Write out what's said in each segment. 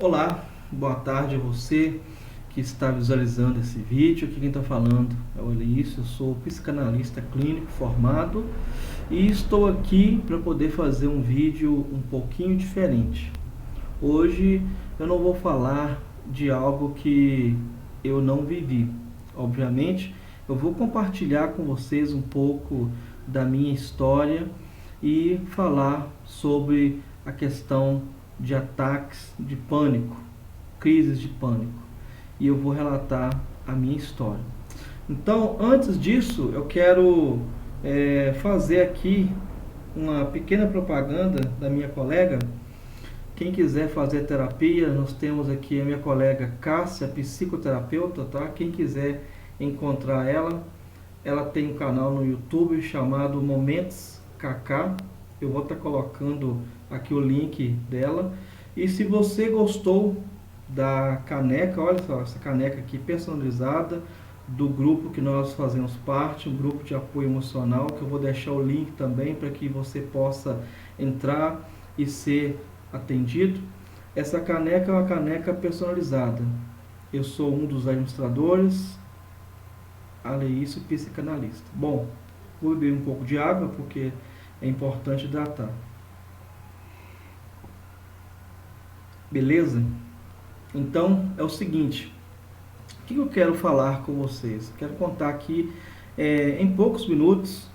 Olá, boa tarde a você que está visualizando esse vídeo. Aqui quem está falando é o Elício, eu sou psicanalista clínico formado e estou aqui para poder fazer um vídeo um pouquinho diferente. Hoje eu não vou falar de algo que eu não vivi. Obviamente, eu vou compartilhar com vocês um pouco da minha história e falar sobre a questão de ataques de pânico, crises de pânico. E eu vou relatar a minha história. Então, antes disso, eu quero fazer aqui uma pequena propaganda da minha colega. Quem quiser fazer terapia, nós temos aqui a minha colega Cássia, psicoterapeuta, tá? Quem quiser encontrar ela tem um canal no YouTube chamado Momentos KK. Eu vou estar colocando aqui o link dela. E se você gostou da caneca, olha só, essa caneca aqui personalizada do grupo que nós fazemos parte, um grupo de apoio emocional, que eu vou deixar o link também para que você possa entrar e ser atendido. Essa caneca é uma caneca personalizada. Eu sou um dos administradores, Aleício, psicanalista. Bom, vou beber um pouco de água porque é importante hidratar. Beleza? Então é o seguinte, o que eu quero falar com vocês? Quero contar aqui em poucos minutos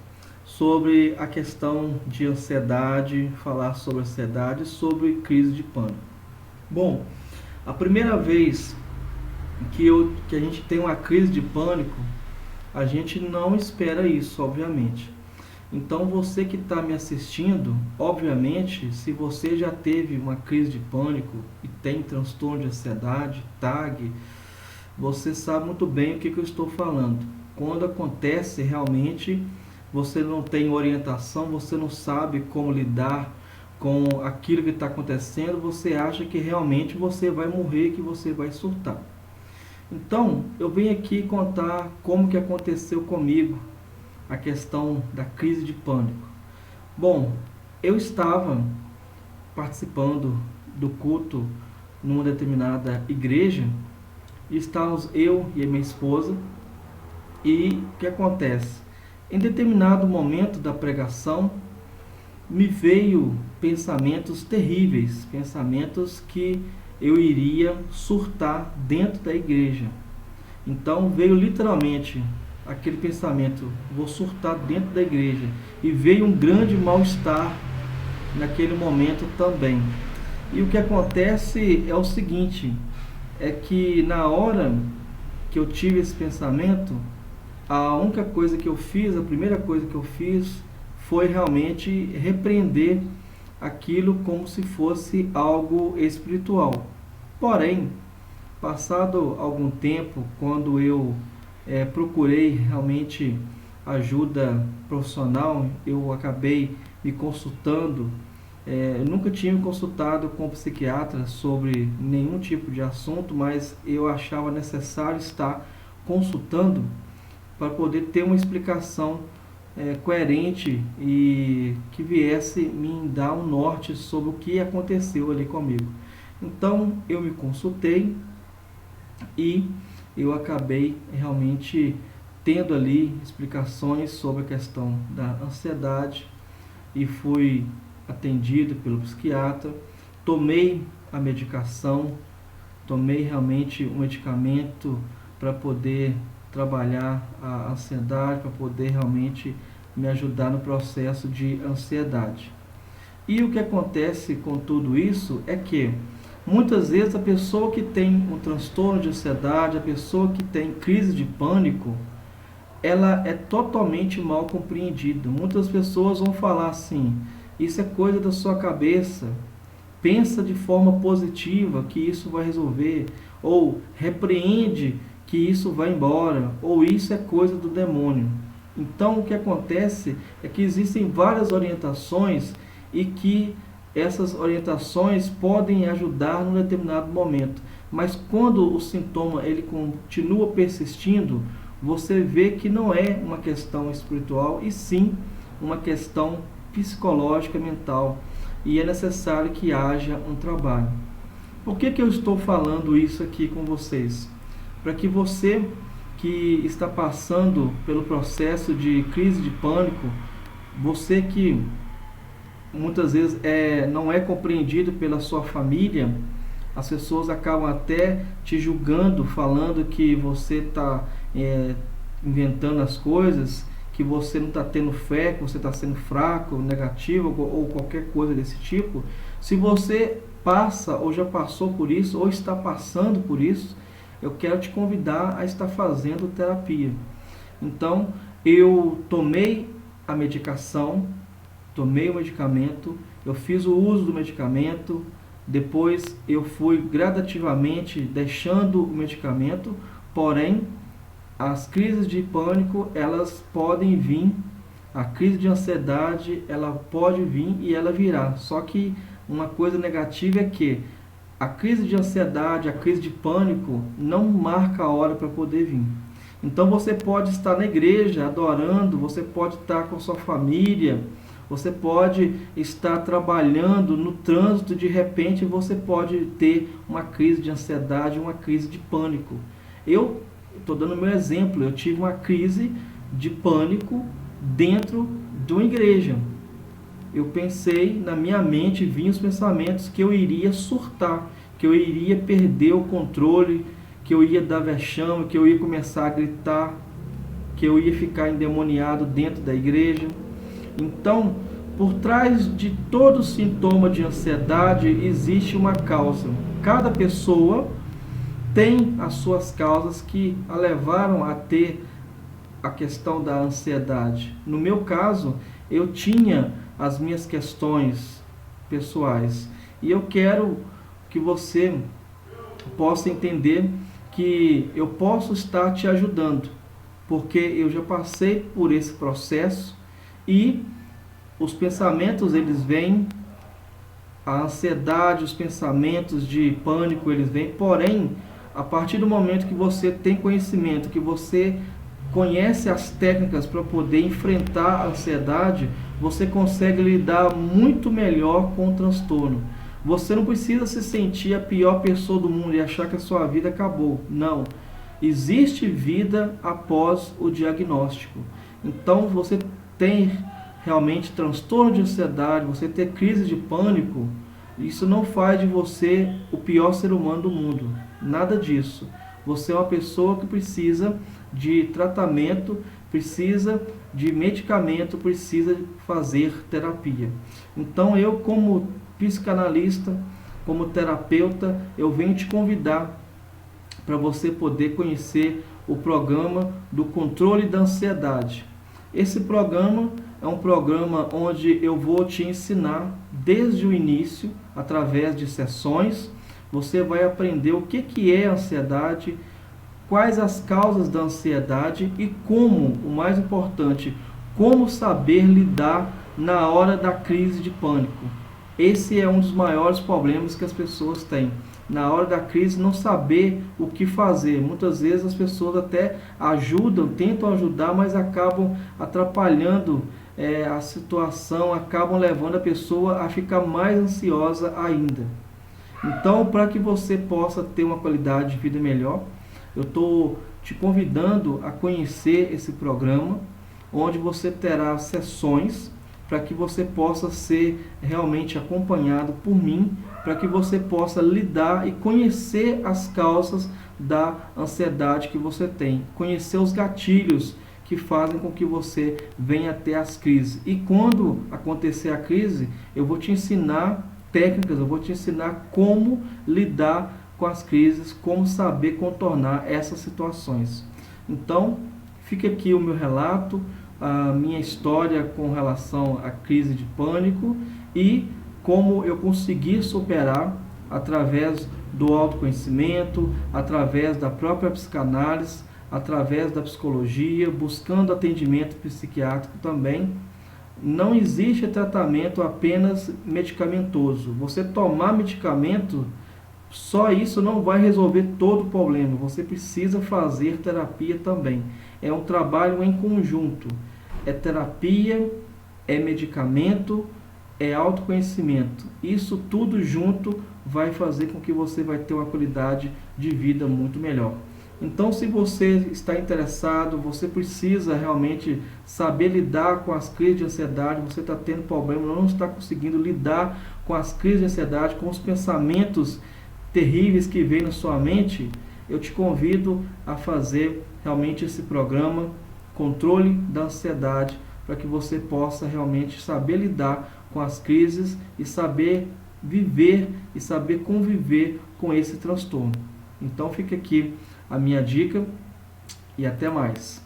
sobre a questão de ansiedade, falar sobre ansiedade, sobre crise de pânico. Bom, a primeira vez que a gente tem uma crise de pânico, a gente não espera isso, obviamente. Então você que está me assistindo, obviamente, se você já teve uma crise de pânico e tem transtorno de ansiedade, TAG, você sabe muito bem o que eu estou falando. Quando acontece realmente, você não tem orientação, você não sabe como lidar com aquilo que está acontecendo, você acha que realmente você vai morrer, que você vai surtar. Então, eu venho aqui contar como que aconteceu comigo a questão da crise de pânico. Bom, eu estava participando do culto numa determinada igreja, e estávamos eu e a minha esposa, e o que acontece? Em determinado momento da pregação, me veio pensamentos terríveis, pensamentos que eu iria surtar dentro da igreja. Então veio literalmente aquele pensamento, vou surtar dentro da igreja, e veio um grande mal-estar naquele momento também. E o que acontece é o seguinte, é que na hora que eu tive esse pensamento, a única coisa que eu fiz, a primeira coisa que eu fiz foi realmente repreender aquilo como se fosse algo espiritual. Porém, passado algum tempo, quando eu procurei realmente ajuda profissional, eu acabei me consultando. Nunca tinha me consultado com um psiquiatra sobre nenhum tipo de assunto, mas eu achava necessário estar consultando para poder ter uma explicação coerente e que viesse me dar um norte sobre o que aconteceu ali comigo. Então eu me consultei e eu acabei realmente tendo ali explicações sobre a questão da ansiedade e fui atendido pelo psiquiatra, tomei a medicação, tomei realmente um medicamento para poder trabalhar a ansiedade, para poder realmente me ajudar no processo de ansiedade. E o que acontece com tudo isso é que muitas vezes a pessoa que tem um transtorno de ansiedade, a pessoa que tem crise de pânico, ela é totalmente mal compreendida. Muitas pessoas vão falar assim, isso é coisa da sua cabeça, pensa de forma positiva que isso vai resolver, ou repreende que isso vai embora, ou isso é coisa do demônio. Então o que acontece é que existem várias orientações e que essas orientações podem ajudar num determinado momento, mas quando o sintoma ele continua persistindo, você vê que não é uma questão espiritual e sim uma questão psicológica, mental, e é necessário que haja um trabalho. Por que eu estou falando isso aqui com vocês? Para que você que está passando pelo processo de crise de pânico, você que muitas vezes não é compreendido pela sua família, as pessoas acabam até te julgando, falando que você está inventando as coisas, que você não está tendo fé, que você está sendo fraco, negativo ou qualquer coisa desse tipo. Se você passa ou já passou por isso, ou está passando por isso, eu quero te convidar a estar fazendo terapia. Então, eu tomei a medicação, tomei o medicamento, eu fiz o uso do medicamento, depois eu fui gradativamente deixando o medicamento, porém, as crises de pânico, elas podem vir, a crise de ansiedade, ela pode vir e ela virá. Só que uma coisa negativa é que a crise de ansiedade, a crise de pânico, não marca a hora para poder vir. Então você pode estar na igreja adorando, você pode estar com sua família, você pode estar trabalhando no trânsito, de repente você pode ter uma crise de ansiedade, uma crise de pânico. Eu estou dando meu exemplo, eu tive uma crise de pânico dentro de uma igreja. Eu pensei, na minha mente, vinham os pensamentos que eu iria surtar, que eu iria perder o controle, que eu ia dar vexame, que eu ia começar a gritar, que eu ia ficar endemoniado dentro da igreja. Então, por trás de todo sintoma de ansiedade, existe uma causa. Cada pessoa tem as suas causas que a levaram a ter a questão da ansiedade. No meu caso, eu tinha as minhas questões pessoais. E eu quero que você possa entender que eu posso estar te ajudando, porque eu já passei por esse processo e os pensamentos, eles vêm, a ansiedade, os pensamentos de pânico, eles vêm, porém, a partir do momento que você tem conhecimento, que você conhece as técnicas para poder enfrentar a ansiedade, você consegue lidar muito melhor com o transtorno. Você não precisa se sentir a pior pessoa do mundo e achar que a sua vida acabou. Não. Existe vida após o diagnóstico. Então, você tem realmente transtorno de ansiedade, você ter crise de pânico, isso não faz de você o pior ser humano do mundo. Nada disso. Você é uma pessoa que precisa de tratamento, precisa de medicamento, precisa fazer terapia. Então eu, como psicanalista, como terapeuta, eu venho te convidar para você poder conhecer o programa do controle da ansiedade. Esse programa é um programa onde eu vou te ensinar desde o início, através de sessões. Você vai aprender o que é ansiedade, quais as causas da ansiedade e como, o mais importante, como saber lidar na hora da crise de pânico. Esse é um dos maiores problemas que as pessoas têm. Na hora da crise, não saber o que fazer. Muitas vezes as pessoas até ajudam, tentam ajudar, mas acabam atrapalhando a situação, acabam levando a pessoa a ficar mais ansiosa ainda. Então, para que você possa ter uma qualidade de vida melhor, eu estou te convidando a conhecer esse programa, onde você terá sessões para que você possa ser realmente acompanhado por mim, para que você possa lidar e conhecer as causas da ansiedade que você tem, conhecer os gatilhos que fazem com que você venha até as crises. E quando acontecer a crise, eu vou te ensinar técnicas, eu vou te ensinar como lidar com as crises, como saber contornar essas situações. Então, fica aqui o meu relato, a minha história com relação à crise de pânico e como eu consegui superar através do autoconhecimento, através da própria psicanálise, através da psicologia, buscando atendimento psiquiátrico também. Não existe tratamento apenas medicamentoso. Você tomar medicamento, só isso não vai resolver todo o problema. Você precisa fazer terapia também. É um trabalho em conjunto. É terapia, é medicamento, é autoconhecimento. Isso tudo junto vai fazer com que você vai ter uma qualidade de vida muito melhor. Então, se você está interessado, você precisa realmente saber lidar com as crises de ansiedade, você está tendo problema, não está conseguindo lidar com as crises de ansiedade, com os pensamentos terríveis que vêm na sua mente, eu te convido a fazer realmente esse programa Controle da Ansiedade, para que você possa realmente saber lidar com as crises e saber viver e saber conviver com esse transtorno. Então fica aqui a minha dica e até mais.